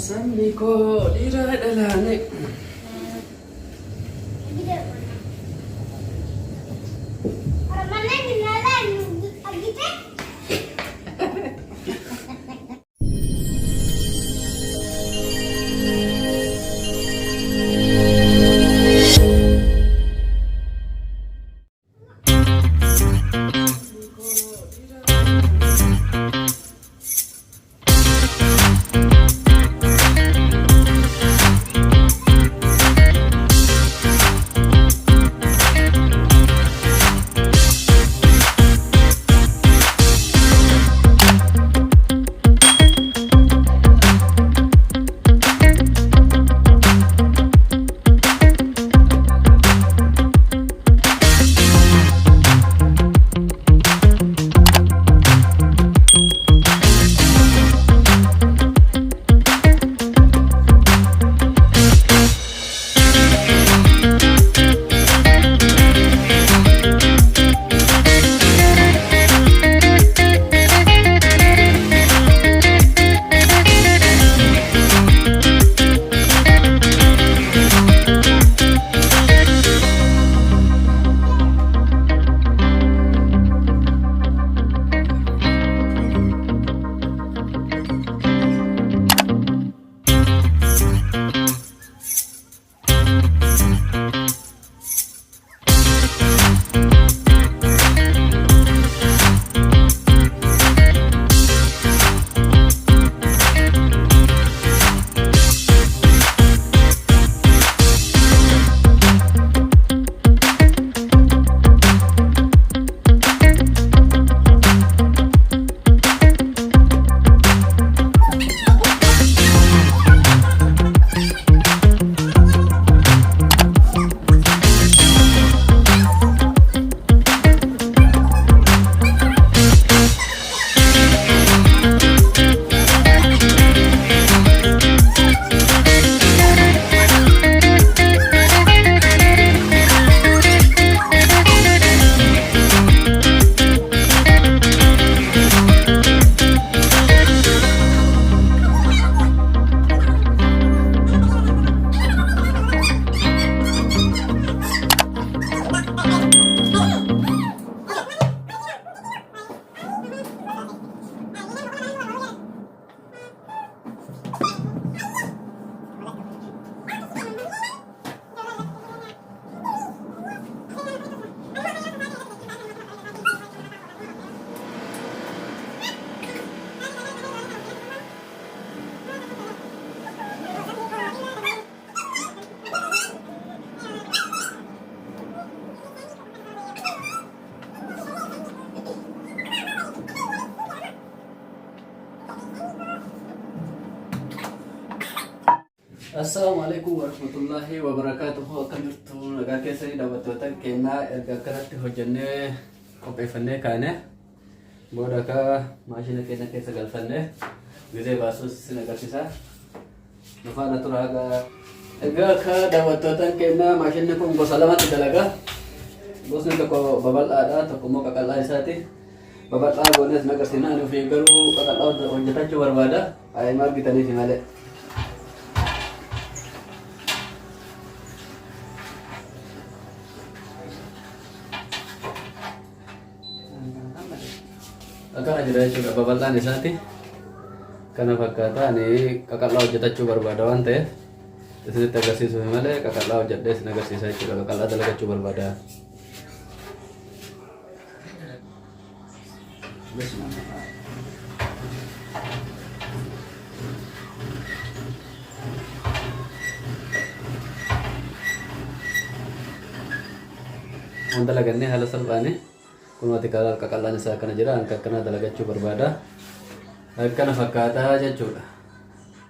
sabni koo dhiira dhalaane. Assalamualaikum warahmatullahi wabarakatuh. Akkam jirtu nagaa keessanii daawwattoota keenya erga akkanatti hojjennee qopheeffannee kaane booda ka maashina keenya keessa galfanne gizee baasuus isin agarsiisa. Nufaana turaagaa erga akka daawwattoota keenya maashinni kun gosa lamatti dalaga. Gosni tokko babal'aadha, tokko immoo qaqal'aa isaati. Babal'aa goones nagarsiisna ani ofii garuu qaqal'aa hojjetachuu barbaada. Maal bitaniifi malee. Akkana jira jechuudha babal'aan isaati. Kana fakkaata ani qaqal'aa hojjetachuu barbaada waan ta'eef isinitti agarsiisuuf malee qaqal'aa hojjedhee isin agarsiisa jechuudha. Qaqal'aa dalagachuu barbaada. Waan dalagannee haala salphaani kun wati qaqal'aan isaa akkana jira. Akka akkana dalagachuu barbaada. Akkana fakkaataa jechuudha.